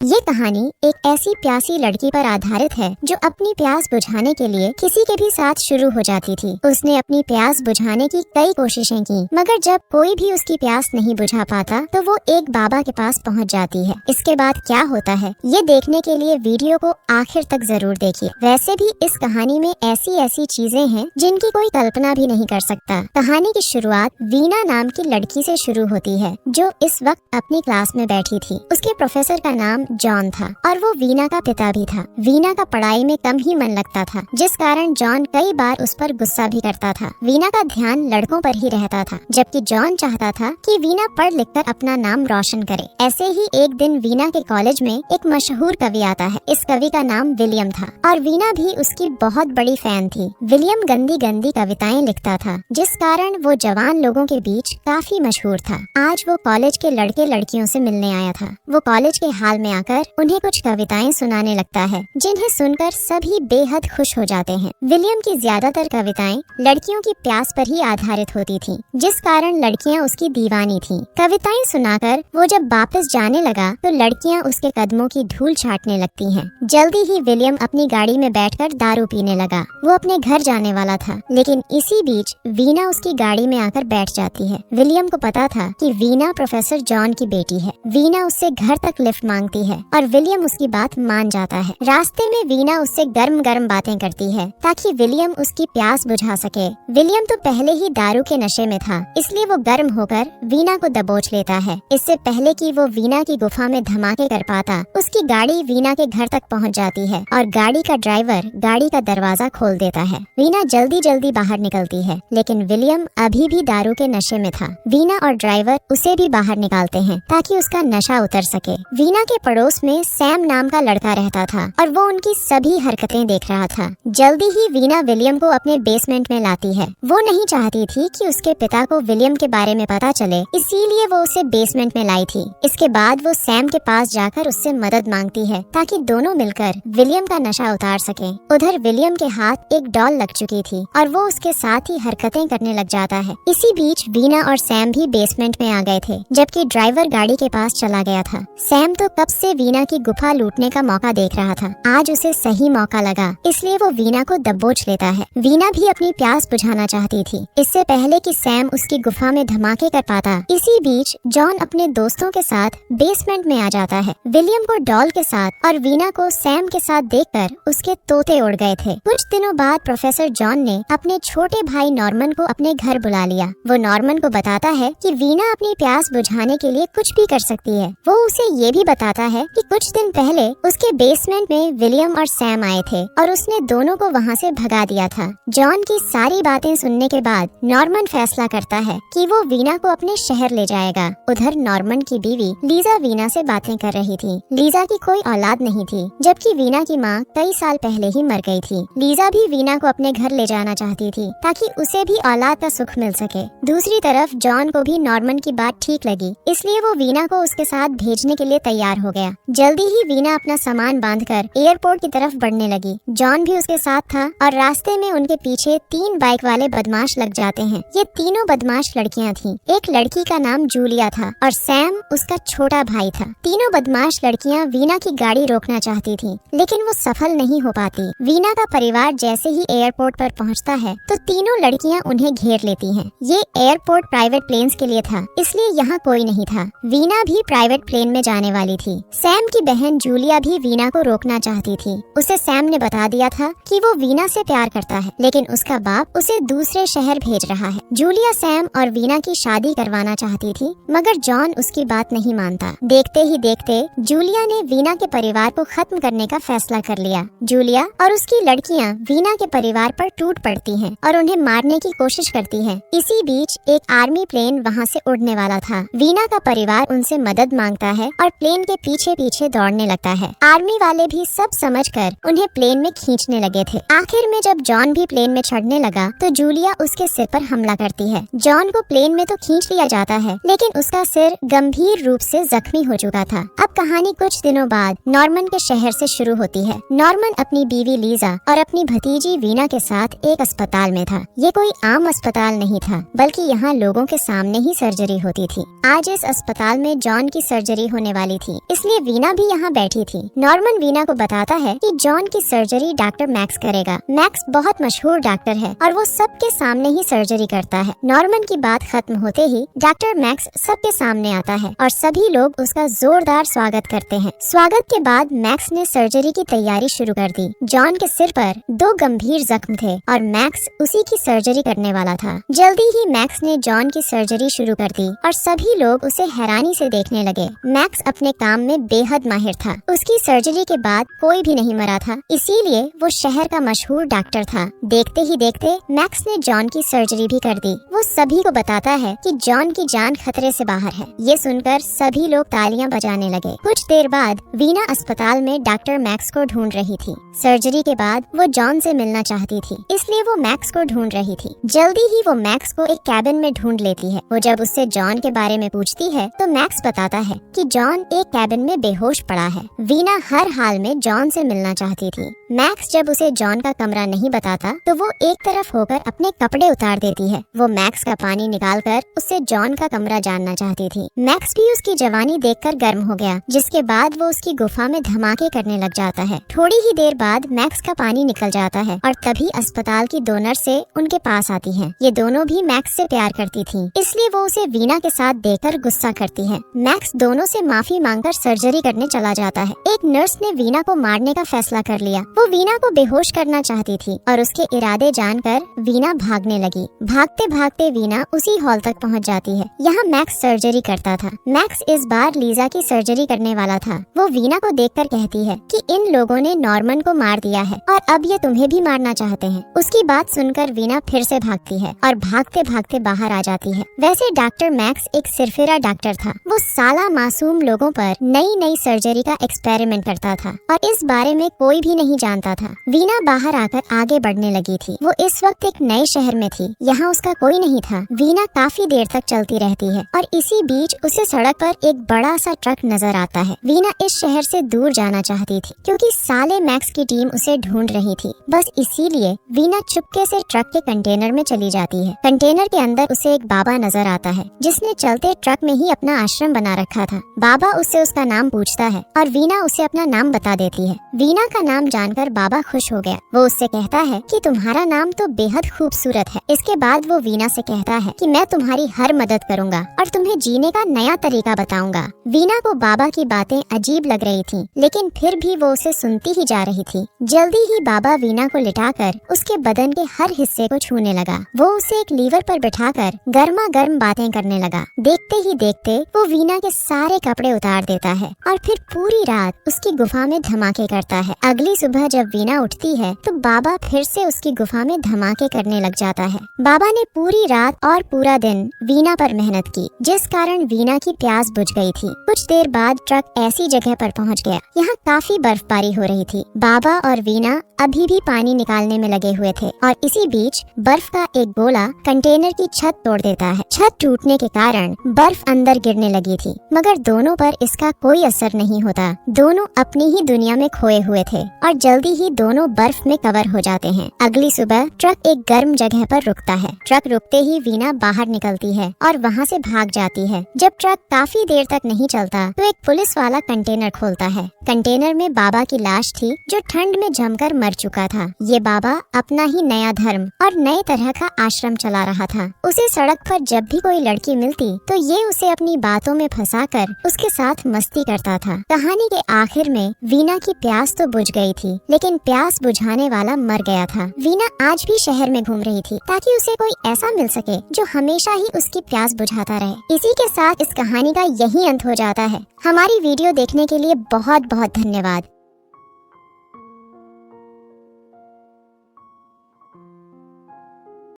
ये कहानी एक ऐसी प्यासी लड़की पर आधारित है जो अपनी प्यास बुझाने के लिए किसी के भी साथ शुरू हो जाती थी। उसने अपनी प्यास बुझाने की कई कोशिशें की, मगर जब कोई भी उसकी प्यास नहीं बुझा पाता तो वो एक बाबा के पास पहुंच जाती है। इसके बाद क्या होता है, ये देखने के लिए वीडियो को आखिर तक जरूर देखिए। वैसे भी इस कहानी में ऐसी ऐसी चीजें हैं जिनकी कोई कल्पना भी नहीं कर सकता। कहानी की शुरुआत वीना नाम की लड़की से शुरू होती है, जो इस वक्त अपनी क्लास में बैठी थी। उसके प्रोफेसर का नाम जॉन था और वो वीना का पिता भी था। वीना का पढ़ाई में कम ही मन लगता था, जिस कारण जॉन कई बार उस पर गुस्सा भी करता था। वीना का ध्यान लड़कों पर ही रहता था, जबकि जॉन चाहता था कि वीना पढ़ लिखकर अपना नाम रोशन करे। ऐसे ही एक दिन वीना के कॉलेज में एक मशहूर कवि आता है। इस कवि का नाम विलियम था और वीना भी उसकी बहुत बड़ी फैन थी। विलियम गंदी गंदी कविताएं लिखता था, जिस कारण वो जवान लोगों के बीच काफी मशहूर था। आज वो कॉलेज के लड़के लड़कियों से मिलने आया था। वो कॉलेज के हाल में आकर उन्हें कुछ कविताएं सुनाने लगता है, जिन्हें सुनकर सभी बेहद खुश हो जाते हैं। विलियम की ज्यादातर कविताएं लड़कियों की प्यास पर ही आधारित होती थीं, जिस कारण लड़कियां उसकी दीवानी थीं। कविताएं सुनाकर वो जब वापस जाने लगा तो लड़कियां उसके कदमों की धूल चाटने लगती हैं। जल्दी ही विलियम अपनी गाड़ी में बैठकर दारू पीने लगा। वो अपने घर जाने वाला था, लेकिन इसी बीच वीना उसकी गाड़ी में आकर बैठ जाती है। विलियम को पता था कि वीना प्रोफेसर जॉन की बेटी है। वीना उससे घर तक लिफ्ट मांगती है और विलियम उसकी बात मान जाता है। रास्ते में वीना उससे गर्म गर्म बातें करती है ताकि विलियम उसकी प्यास बुझा सके। विलियम तो पहले ही दारू के नशे में था, इसलिए वो गर्म होकर वीना को दबोच लेता है। इससे पहले कि वो वीना की गुफा में धमाके कर पाता, उसकी गाड़ी वीना के घर तक पहुंच जाती है और गाड़ी का ड्राइवर गाड़ी का दरवाजा खोल देता है। वीना जल्दी जल्दी बाहर निकलती है, लेकिन विलियम अभी भी दारू के नशे में था। वीना और ड्राइवर उसे भी बाहर निकालते हैं ताकि उसका नशा उतर सके। वीना के पड़ोस में सैम नाम का लड़का रहता था और वो उनकी सभी हरकतें देख रहा था। जल्दी ही वीना विलियम को अपने बेसमेंट में लाती है। वो नहीं चाहती थी कि उसके पिता को विलियम के बारे में पता चले, इसीलिए वो उसे बेसमेंट में लाई थी। इसके बाद वो सैम के पास जाकर उससे मदद मांगती है ताकि दोनों मिलकर विलियम का नशा उतार सके। उधर विलियम के हाथ एक डॉल लग चुकी थी और वो उसके साथ ही हरकतें करने लग जाता है। इसी बीच वीना और सैम भी बेसमेंट में आ गए थे, जबकि ड्राइवर गाड़ी के पास चला गया था। सैम तो कब से वीना की गुफा लूटने का मौका देख रहा था। आज उसे सही मौका लगा, इसलिए वो वीना को दबोच लेता है। वीना भी अपनी प्यास बुझाना चाहती थी, इससे पहले कि सैम उसकी गुफा में धमाके कर पाता। इसी बीच जॉन अपने दोस्तों के साथ बेसमेंट में आ जाता है। विलियम को डॉल के साथ और वीना को सैम के साथ देखकर उसके तोते उड़ गए थे। कुछ दिनों बाद प्रोफेसर जॉन ने अपने छोटे भाई नॉर्मन को अपने घर बुला लिया। वो नॉर्मन को बताता है कि वीना अपनी प्यास बुझाने के लिए कुछ भी कर सकती है। वो उसे ये भी बताता है कि कुछ दिन पहले उसके बेसमेंट में विलियम और सैम आए थे और उसने दोनों को वहाँ से भगा दिया था। जॉन की सारी बातें सुनने के बाद नॉर्मन फैसला करता है कि वो वीना को अपने शहर ले जाएगा। उधर नॉर्मन की बीवी लीजा वीना से बातें कर रही थी। लीजा की कोई औलाद नहीं थी, जबकि वीना की माँ कई साल पहले ही मर गई थी। लीजा भी वीना को अपने घर ले जाना चाहती थी ताकि उसे भी औलाद का सुख मिल सके। दूसरी तरफ जॉन को भी नॉर्मन की बात ठीक लगी, इसलिए वो वीना को उसके साथ भेजने के लिए तैयार हो गया। जल्दी ही वीना अपना सामान बांधकर एयरपोर्ट की तरफ बढ़ने लगी। जॉन भी उसके साथ था और रास्ते में उनके पीछे 3 बाइक वाले बदमाश लग जाते हैं। ये तीनों बदमाश लड़कियां थीं। एक लड़की का नाम जूलिया था और सैम उसका छोटा भाई था। तीनों बदमाश लड़कियां वीना की गाड़ी रोकना चाहती थीं, लेकिन वो सफल नहीं हो पाती। वीना का परिवार जैसे ही एयरपोर्ट पर पहुंचता है तो तीनों लड़कियां उन्हें घेर लेती हैं। ये एयरपोर्ट प्राइवेट प्लेन्स के लिए था, इसलिए यहाँ कोई नहीं था। वीना भी प्राइवेट प्लेन में जाने वाली थी। सैम की बहन जूलिया भी वीना को रोकना चाहती थी। उसे सैम ने बता दिया था कि वो वीना से प्यार करता है, लेकिन उसका बाप उसे दूसरे शहर भेज रहा है। जूलिया सैम और वीना की शादी करवाना चाहती थी, मगर जॉन उसकी बात नहीं मानता। देखते ही देखते जूलिया ने वीना के परिवार को खत्म करने का फैसला कर लिया। जूलिया और उसकी लड़कियां वीना के परिवार पर टूट पड़ती हैं और उन्हें मारने की कोशिश करती हैं। इसी बीच एक आर्मी प्लेन वहाँ से उड़ने वाला था। वीना का परिवार उनसे मदद मांगता है और प्लेन के पीछे पीछे दौड़ने लगता है। आर्मी वाले भी सब समझकर उन्हें प्लेन में खींचने लगे थे। आखिर में जब जॉन भी प्लेन में चढ़ने लगा तो जूलिया उसके सिर पर हमला करती है। जॉन को प्लेन में तो खींच लिया जाता है, लेकिन उसका सिर गंभीर रूप से जख्मी हो चुका था। अब कहानी कुछ दिनों बाद नॉर्मन के शहर से शुरू होती है। नॉर्मन अपनी बीवी लीजा और अपनी भतीजी वीना के साथ एक अस्पताल में था। ये कोई आम अस्पताल नहीं था, बल्कि यहाँ लोगों के सामने ही सर्जरी होती थी। आज इस अस्पताल में जॉन की सर्जरी होने वाली थी, इसलिए इसलिए वीना भी यहाँ बैठी थी। नॉर्मन वीना को बताता है कि जॉन की सर्जरी डॉक्टर मैक्स करेगा। मैक्स बहुत मशहूर डॉक्टर है और वो सबके सामने ही सर्जरी करता है। नॉर्मन की बात खत्म होते ही डॉक्टर मैक्स सबके सामने आता है और सभी लोग उसका जोरदार स्वागत करते हैं। स्वागत के बाद मैक्स ने सर्जरी की तैयारी शुरू कर दी। जॉन के सिर पर 2 गंभीर जख्म थे और मैक्स उसी की सर्जरी करने वाला था। जल्दी ही मैक्स ने जॉन की सर्जरी शुरू कर दी और सभी लोग उसे हैरानी से देखने लगे। मैक्स अपने काम में बेहद माहिर था। उसकी सर्जरी के बाद कोई भी नहीं मरा था, इसीलिए वो शहर का मशहूर डॉक्टर था। देखते ही देखते मैक्स ने जॉन की सर्जरी भी कर दी। वो सभी को बताता है कि जॉन की जान खतरे से बाहर है। ये सुनकर सभी लोग तालियां बजाने लगे। कुछ देर बाद वीना अस्पताल में डॉक्टर मैक्स को ढूंढ रही थी। सर्जरी के बाद वो जॉन से मिलना चाहती थी, इसलिए वो मैक्स को ढूंढ रही थी। जल्दी ही वो मैक्स को एक कैबिन में ढूंढ लेती है। वो जब उससे जॉन के बारे में पूछती है तो मैक्स बताता है कि जॉन एक कैबिन में बेहोश पड़ा है। वीना हर हाल में जॉन से मिलना चाहती थी। मैक्स जब उसे जॉन का कमरा नहीं बताता तो वो एक तरफ होकर अपने कपड़े उतार देती है। वो मैक्स का पानी निकालकर उससे जॉन का कमरा जानना चाहती थी। मैक्स भी उसकी जवानी देखकर गर्म हो गया, जिसके बाद वो उसकी गुफा में धमाके करने लग जाता है। थोड़ी ही देर बाद मैक्स का पानी निकल जाता है और तभी अस्पताल की 2 नर्सें उनके पास आती हैं। ये दोनों भी मैक्स से प्यार करती थी, इसलिए वो उसे वीना के साथ देखकर गुस्सा करती है। मैक्स दोनों से माफी मांगकर सर्जरी करने चला जाता है। एक नर्स ने वीना को मारने का फैसला कर लिया। वो वीना को बेहोश करना चाहती थी और उसके इरादे जानकर वीना भागने लगी। भागते भागते वीना उसी हॉल तक पहुंच जाती है। यहाँ मैक्स सर्जरी करता था। मैक्स इस बार लीजा की सर्जरी करने वाला था। वो वीना को देखकर कहती है कि इन लोगों ने नॉर्मन को मार दिया है और अब ये तुम्हें भी मारना चाहते हैं। उसकी बात सुनकर वीना फिर से भागती है और भागते भागते बाहर आ जाती है। वैसे डॉक्टर मैक्स एक सिरफिरा डॉक्टर था। वो साला मासूम लोगों पर नई नई सर्जरी का एक्सपेरिमेंट करता था और इस बारे में कोई भी नहीं जानता था। वीना बाहर आकर आगे बढ़ने लगी थी। वो इस वक्त एक नए शहर में थी, यहाँ उसका कोई नहीं था। वीना काफी देर तक चलती रहती है और इसी बीच उसे सड़क पर एक बड़ा सा ट्रक नजर आता है। वीना इस शहर से दूर जाना चाहती थी क्योंकि साले मैक्स की टीम उसे ढूंढ रही थी। बस इसीलिए वीना चुपके से ट्रक के कंटेनर में चली जाती है। कंटेनर के अंदर उसे एक बाबा नजर आता है जिसने चलते ट्रक में ही अपना आश्रम बना रखा था। बाबा उससे उसका नाम पूछता है और वीना उसे अपना नाम बता देती है। वीना का नाम जानकर बाबा खुश हो गया। वो उससे कहता है कि तुम्हारा नाम तो बेहद खूबसूरत है। इसके बाद वो वीना से कहता है कि मैं तुम्हारी हर मदद करूंगा और तुम्हें जीने का नया तरीका बताऊंगा। वीना को बाबा की बातें अजीब लग रही थी, लेकिन फिर भी वो उसे सुनती ही जा रही थी। जल्दी ही बाबा वीना को लिटाकर उसके बदन के हर हिस्से को छूने लगा। वो उसे एक लीवर पर बिठाकर गर्मा गर्म बातें करने लगा। देखते ही देखते वो वीना के सारे कपड़े उतार देता है और फिर पूरी रात उसकी गुफा में धमाके करता है। अगली सुबह जब वीना उठती है तो बाबा फिर से उसकी गुफा में धमाके करने लग जाता है। बाबा ने पूरी रात और पूरा दिन वीना पर मेहनत की, जिस कारण वीना की प्यास बुझ गई थी। कुछ देर बाद ट्रक ऐसी जगह पर पहुंच गया, यहाँ काफी बर्फबारी हो रही थी। बाबा और वीना अभी भी पानी निकालने में लगे हुए थे और इसी बीच बर्फ का एक गोला कंटेनर की छत तोड़ देता है। छत टूटने के कारण बर्फ अंदर गिरने लगी थी, मगर दोनों पर इसका कोई असर नहीं होता। दोनों अपनी ही दुनिया में खोए हुए थे और जल्दी ही दोनों बर्फ में कवर हो जाते हैं। अगली सुबह ट्रक एक गर्म जगह पर रुकता है। ट्रक रुकते ही वीना बाहर निकलती है और वहाँ से भाग जाती है। जब ट्रक काफी देर तक नहीं चलता तो एक पुलिस वाला कंटेनर खोलता है। कंटेनर में बाबा की लाश थी जो ठंड में जमकर मर चुका था। ये बाबा अपना ही नया धर्म और नए तरह का आश्रम चला रहा था। उसे सड़क पर जब भी कोई लड़की मिलती तो ये उसे अपनी बातों में फंसाकर उसके साथ मस्ती करता था। कहानी के आखिर में वीना की प्यास तो बुझ गई थी, लेकिन प्यास बुझाने वाला मर गया था। वीना आज भी शहर में घूम रही थी ताकि उसे कोई ऐसा मिल सके जो हमेशा ही उसकी प्यास बुझाता रहे। इसी के साथ इस कहानी का यही अंत हो जाता है। हमारी वीडियो देखने के लिए बहुत बहुत धन्यवाद।